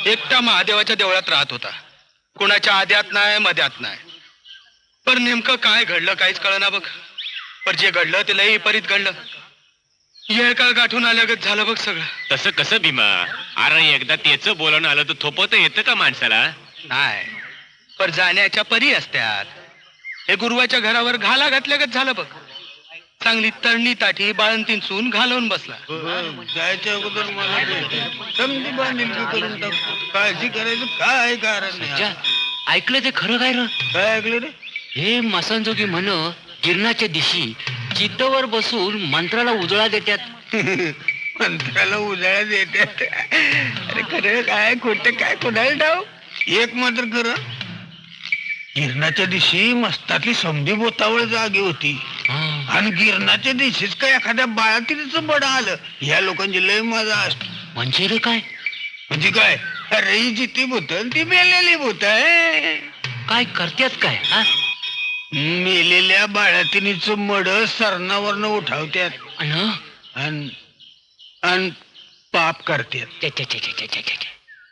एकटा महादेवाच्या देवळात राहत होता. कुणाच्या आद्यात नाही मध्यात नाही. पर नेमकं काय घडलं काहीच कळना बघ. पर जे घडलं ते लई परीत घडलं. ये काळ गाठून आल्यागत झालं बघ सगळं. तसं कसं भीमा? अरे एकदा त्याच बोलवून आलं तर थोपवता येतं का माणसाला? नाही, पर जाण्याच्या परी असत्यात. हे गुरुवाच्या घरावर घाला घातल्यागत झालं बघ. चांगली तळणी ताठी बाळंतीन सून घालवून बसला. जायच्या अगोदर मला समजी बांधिलकी करून टाकतो. काळजी करायचं काय कारण नाही. ऐकलं ते खरं काय र? काय ऐकलं रे? हे मसांजोगी म्हण गिरणाच्या दिशी चित्तवर बसून मंत्राला उजळा देतात. मंत्राला उजाळा देतात. अरे खरं काय खोटं काय कोणाला ठाव. एक मात्र खरं, गिरणाच्या दिवशी मस्तातली समधी बोतावळ जागी होती आणि गिरणाच्या दिवशीच काय एखाद्या बाळातीच बड आलं. या लोकांची लय मजा असते. म्हणजे रे काय? म्हणजे काय, अरे ही जिती भूत ती मेलेली भूत आहे. काय करतात काय? हा, मेलेल्या बाळातिनीच मड सरणावरनं उठावत्यात आणि पाप करतात.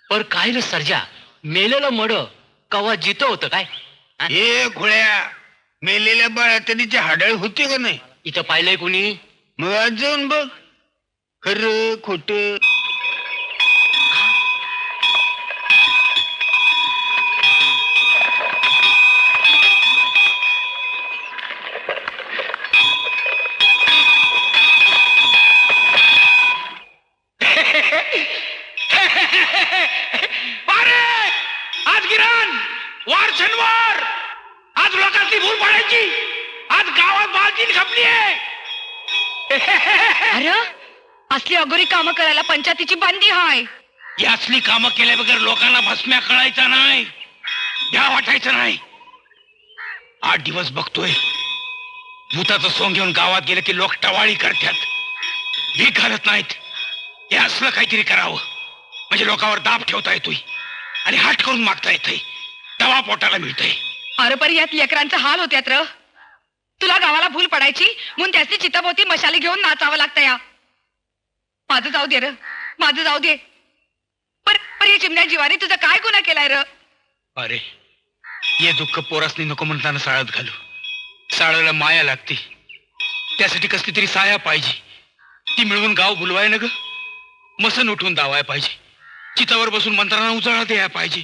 पर काय रे सर्जा, मेलेलं मड कवा जित होतं काय? हे खुळ्या, मेलेल्या बाळातिनीची हाडळ होती का नाही? इथं पाहिलंय कोणी? मग आज जाऊन बघ. खरं खोट आज गिरण वार शनिवार. आज लोकांची भूल पाडायची. आज गावात बालचीन खपली आहे. अरे असली अगोरी कामं करायला पंचायतीची बंदी हाय. ही असली कामं केल्या बगैर लोकांना भस्म्या कळायचा नाही, भ्या वाटायचं नाही. 8 दिवस बघतोय भूताचं सोंग घेऊन गावात गेले की लोक टवाळी करतात, भीक घालत नाहीत. हे असलं काहीतरी करावं म्हणजे लोकांवर दाब ठेवता येतोय आणि हाट करून मागता येतंय. दवा पोटाला मिळतंय. अरे पण यात लेकरांचा हाल होत्यात र. तुला गावाला भूल पडायची म्हणून त्याची चिताभोवती मशाली घेऊन नाचावं लागतं या. माझं जाऊ दे र, माझं जाऊ दे. पर या चिमण्या जीवाने तुझा काय गुन्हा केलाय र? अरे ये दुःख पोरासनी नको म्हणताना साळत घालू. साळाला माया लागते, त्यासाठी कसली तरी साया पाहिजे. ती मिळवून गाव बुलवाय ना ग. मसन उठून दावाय पाहिजे. चितावर बसून मंत्रांना उजाळा द्यायला पाहिजे.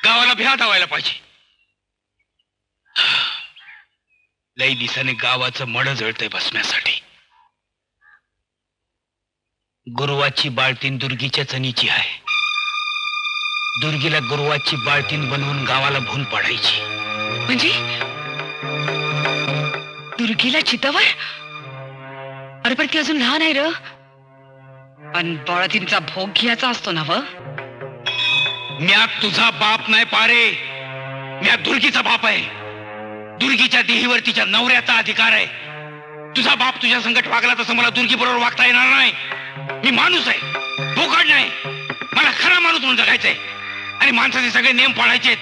गावाला भ्या दावायला पाहिजे. लई दिसाने गावाचं मड जळतंय भस्म्यासाठी. गुरुवाची बाळतीन दुर्गीच्या चणीची आहे. दुर्गीला गुरुवाची बाळतीन बनवून गावाला भूल पाडायची. म्हणजे दुर्गीला चितावर? अरे पण ती अजून लहान आहे र. पण बाळातींचा भोग घ्यायचा असतो ना व. म्या तुझा बाप नाही पारे, म्या दुर्गीचा बाप आहे. दुर्गीच्या देहीवर तिच्या नवऱ्याचा अधिकार आहे. तुझा बाप तुझ्या संकट वागला तसं मला दुर्गी बरोबर वागता येणार नाही. मी माणूस आहे, भोकाड नाही. मला खरा माणूस म्हणून जगायचंय आणि माणसाचे सगळे नेम पाळायचे.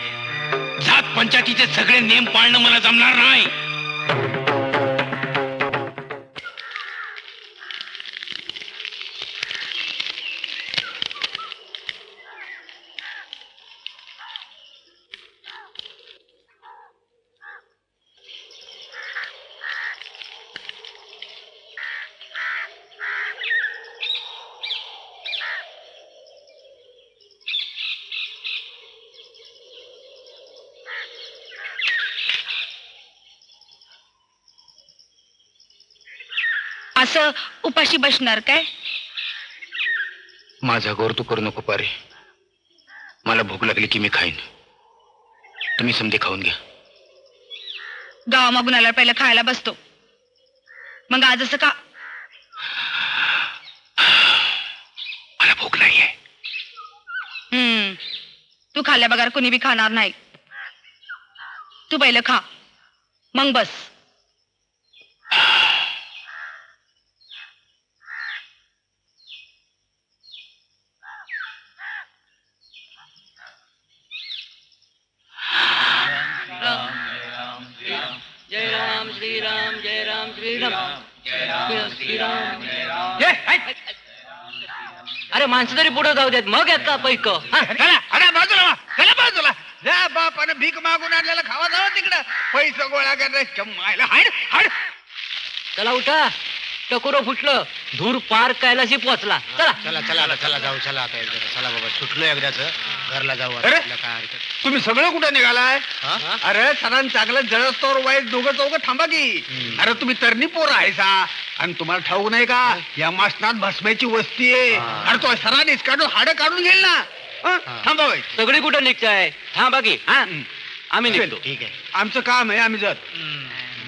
जात पंचायतीचे सगळे नेम पाळणं मला जमणार नाही. असं उपाशी बसणार काय? माझा गौर तू करू नको पारे. मला भूक लागली की मी खाईन. तुम्ही समजे खाऊन घ्या. गावामागून आल्यावर पहिलं खायला बसतो, मग आज असं का? मला भूक नाहीये. तू खाल्ल्या बघार कोणी बी खाणार नाही. तू पहिलं खा मग बस. जय राम श्रीराम, जय राम श्रीराम, जय राम श्रीराम, जय राम. अरे माणसं तरी पुढे जाऊ देत मग येत का पैक अरे बाजूला वा, चला बाजूला जा बापानं भीक मागून आणलेला खावा जावा तिकडं पैसे गोळा करायला मायला हाड हाड चला उठा टकोरो फुटलं धूर पार कैलाशी पोचला चला चला चला चला जाऊ चला आता एकदा चला बाबा सुटलो एकदाच घरला जाऊ आता. अरे? आपलं काय हरकत. तुम्ही सगळं कुठं निघालाय हा? अरे सरांनी चांगलं जळस्तोर वाईट दोघं चौघं थांबा की अरे तुम्ही तरणी पोर आहे सा आणि तुम्हाला ठाऊक नाही का या मासनात भस्म्याची वस्ती आहे अरे तो सरांनीच काढून हाडं काढून घेईल ना हं? थांबा बाई सगळी कुठं निघताय हा बाकी हा आम्ही निघतो ठीक आहे आमचं काम आहे आम्ही जात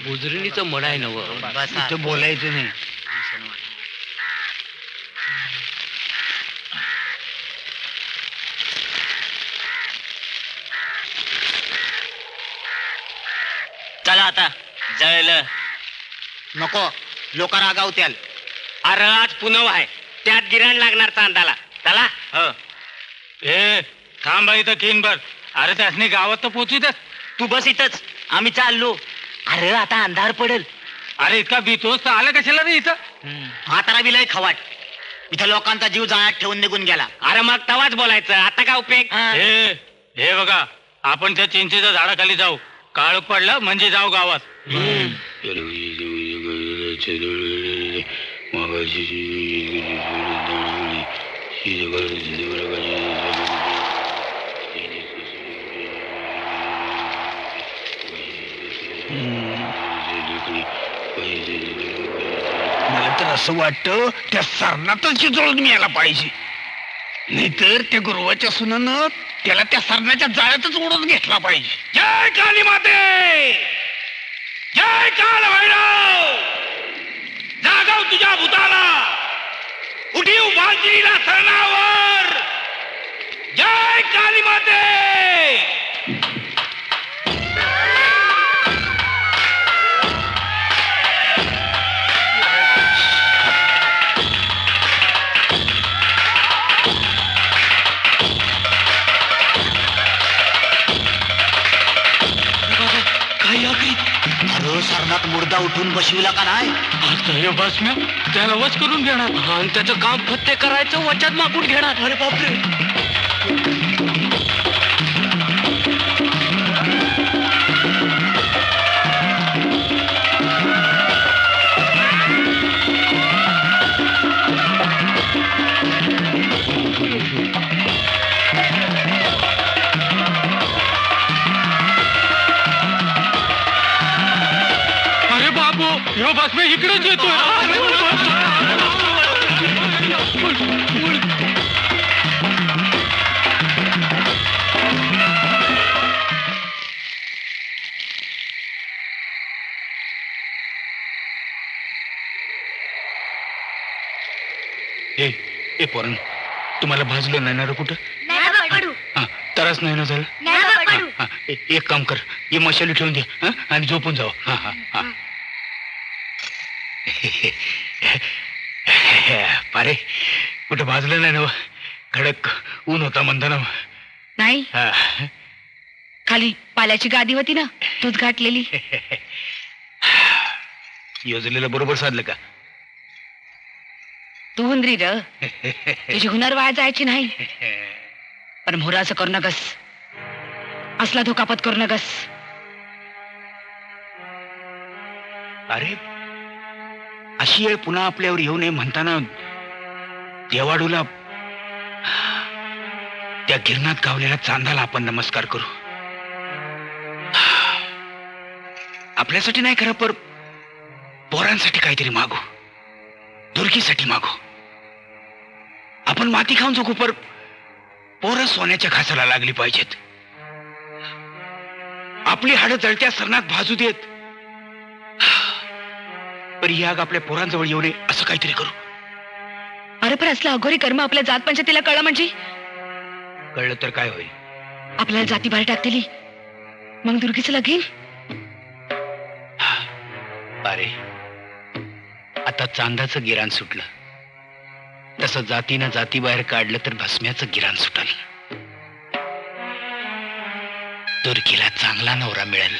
बुजरणीचं मड आहे नव बसा. इथं बोलायचं नाही चला आता जळलं नको लोक रागावत्याल. अरे आज पुनव आहे त्यात गिराण लागणार चांदाला चला हो. ए थांबा इथं किनभर अरे त्यासनी गावात तर पोचू देत तू बस इथंच आम्ही चाललो अरे आता अंधार पडेल अरे इतका भीतोस तर आलं कशाला रे इथं म्हातारा बिलय खवाट इथं लोकांचा जीव जाळ्यात ठेवून निघून गेला. अरे मग तवाच बोलायचं आता काय उपयोग हे हे बघा आपण त्या चिंचेच्या झाडाखाली जाऊ काळ पडला म्हणजे जाऊ गावात मला तर असं वाटतं त्या सरणातच चितळून मिळायला पाहिजे नाहीतर त्या गुरुवाच्या सुनानं त्याला त्या सरणाच्या जाळ्यातच ओढून घेतला पाहिजे. जय काली माते जय काल भैरव जागव तुझ्या भूताला उठीव भांजिरीला सरणावर जय काली माते अरे सरणात मुर्दा उठून बसविला का नाही. आता बसम्या त्याला वच करून घेणार आणि त्याचं काम फत्ते करायचं वचन मागून घेणार अरे बापरे अरे बाबू ह्यो बसम्या इकडेच येतोय ए पोरण तुम्हाला भाजलं नाही ना रे कुठं हा तरच नाही ना झालं हा, एक काम कर ये मशाली ठेवून द्या हा, आणि झोपून जाऊ हा हा हा पारे कुठं भाजलं नाही ना कडक ऊन होता म्हणता ना नाही हा. खाली पाल्याची गादी होती ना तूच घातलेली योजलेलं बरोबर साधलं का तू हुंदरी र तुझी हुनर वाया जायची नाही पण मोरा असं करू नकस असला धोकापत करू नकस अरे अशी वेळ पुन्हा आपल्यावर येऊ नये म्हणताना देवाडूला त्या गिरणात गावलेल्या चांदाला आपण नमस्कार करू आपल्यासाठी नाही खरं पर पोरांसाठी काहीतरी मागू दुर्गीसाठी मागू आपण माती खाऊन जगू पर पोरं सोन्याच्या घासाला लागली पाहिजेत आपली हाडं जळत्या सरणात भाजू देत पर ही आग आपल्या पोरांजवळ येऊ नये असं काहीतरी करू अरे पण असलं अघोरी कर्म आपल्या जात पंचायतीला कळलं म्हणजे कळलं तर काय होईल आपल्याला जाती बाहेर टाकतेली मग दुर्गीचं लगीन अरे आता चांदाचं गिराण सुटलं तसं जातीनं जाती बाहेर काढलं तर भस्म्याचं गिराण सुटल दुर्गीला चांगला नवरा मिळेल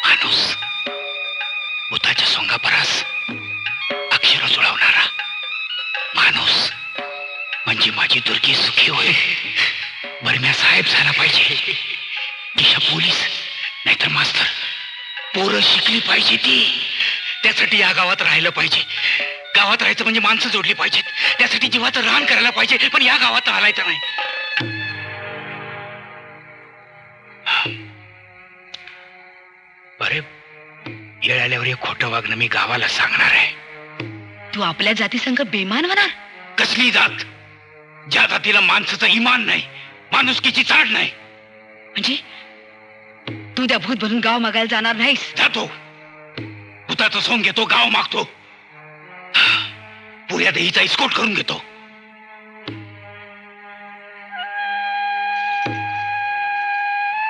माणूस भूताच्या सोंगापरास अक्षर जुळवणारा माणूस म्हणजे माझी दुर्गी सुखी होईल. बरम्या साहेब झाला पाहिजे, दिशा पोलीस नाहीतर मास्तर. पोरं शिकली पाहिजे ती. त्यासाठी या गावात राहिलं पाहिजे. गावात राहायचं म्हणजे माणसं जोडली पाहिजेत. त्यासाठी जीवाचं रान करायला पाहिजे, पण या गावात हलायचं नाही. बरे, वेळ आल्यावर हे खोटं वागणं मी गावाला सांगणार आहे. तू आपल्या जातीसंग बेमान होणार. कसली जात? ज्या जातीला माणसाचं इमान नाही, माणुसकीची चाड नाही. म्हणजे तू त्या भूत भरून गाव मागायला जाणार नाहीस? जातो, भूताचं सोंग घेतो, गाव मागतो, पुऱ्या दहीचा इस्कोट करून घेतो.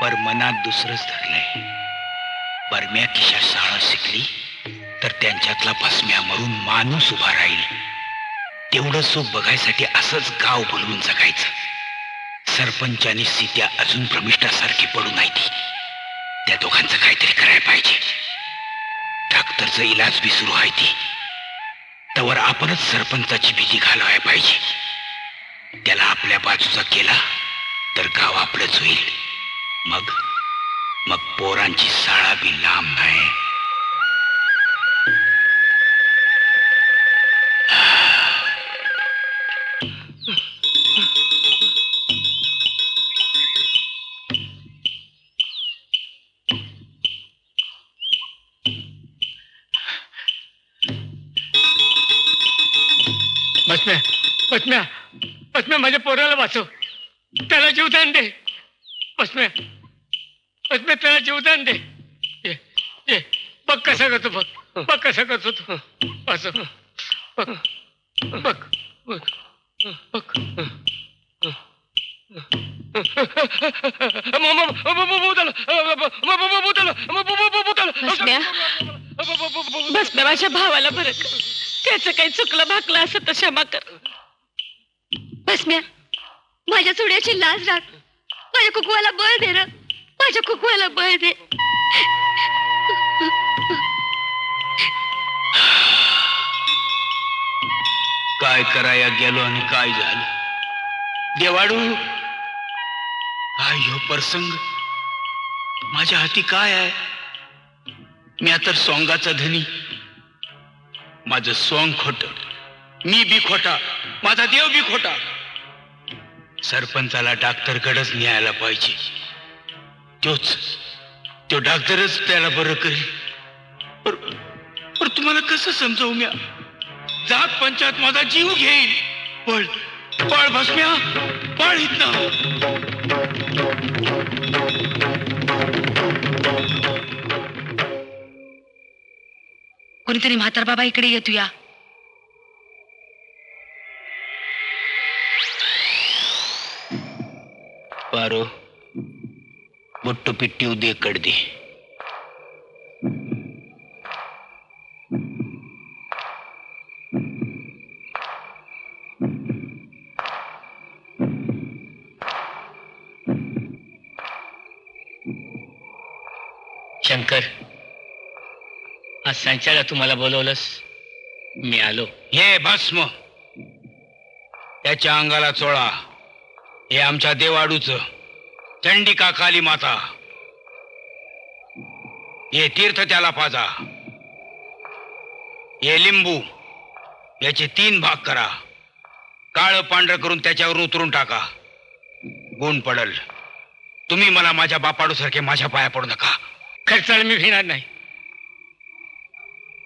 पर मनात दुसरंच धरलंय. बरम्या किशा शाळा शिकली तर त्यांच्यातला भस्म्या मरून माणूस उभा राहील. तेवढं सुख बघायसाठी असंच गाव बोलवून जगायचं. सरपंचानी सीत्या अजून भ्रमिष्ठासारखी पडू नाही ती. त्या दोघांचं काहीतरी करायला पाहिजे. डॉक्टरचा इलाज बी सुरू आहे ती. तवर आपणच सरपंचाची भीती घालवायला पाहिजे. त्याला आपल्या बाजूचा केला तर गाव आपलंच होईल. मग मग पोरांची शाळा बी लांब नाही. बसम्या बसम्या बसम्या, माझ्या पोराला वाचव. त्याला जीवदान दे. बसम्या बसम्या, त्याला जीवदान दे. ये ये, बघ कसा करतो, बघ बघ कसा करतो तो. वाचव, बघ बघ बघ बघ. बसम्या, माझ्या भावाला बरं कर. त्याचं काही चुकलं भाकलं असं तर क्षमा कर. बसम्या, माझ्या चुड्याची लाज राख. माझ्या कुकवाला बळ दे र. माझ्या कुकवाला बळ दे. काय कराया गेलो आणि काय झालं? देवाडू, काय ह्यो प्रसंग माझ्या हाती काय आहे? मी तर सोंगाचा धनी. माझं सोंग खोट, मी बी खोटा, माझा देव बी खोटा. सरपंचाला डॉक्टरकडेच न्यायला पाहिजे. तो डॉक्टरच त्याला बरं करेल. पण तुम्हाला कसं समजावू? म्या जात पंचायत माझा जीव घेईल. पळ पळ भस्म्या, पळ इथनं. कोणीतरी म्हातार बाबा इकडे येतो या. पारो, बुट्टू पिट्टी उदे कड दे. शंकर, आज सांच्याला तुम्हाला बोलवलंस, मी आलो. हे भस्म त्याच्या अंगाला चोळा. हे आमच्या देवाडूच चंडिका काली माता. हे तीर्थ त्याला पाजा. हे लिंबू, याचे 3 भाग करा. काळ पांढर करून त्याच्यावर उतरून टाका. गुण पडल. तुम्ही मला माझ्या बापाडू सारखे माझ्या पाया पडू नका. खर्चाला मी घेणार नाही.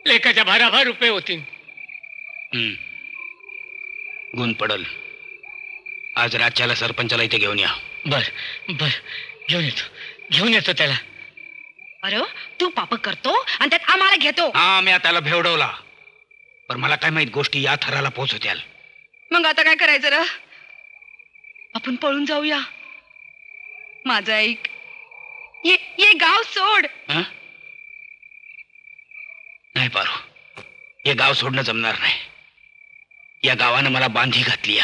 लेखाच्या भाराभार रुपये होतील. गुण पडल. आज राज्याला सरपंचाला इथे घेऊन या. बर बर, घेऊन येतो त्याला. अरे तू पाप करतो आणि त्यात आम्हाला घेतो. हा, मी त्याला भेवडवला, पण मला काय माहित गोष्टी या थराला पोहोचत्याल. मग आता काय करायचं र? आपण पळून जाऊया. माझं ऐक, ये गाव सोड. नाही पारू, हे गाव सोडणं जमणार नाही. या गावानं मला बांधी घातली.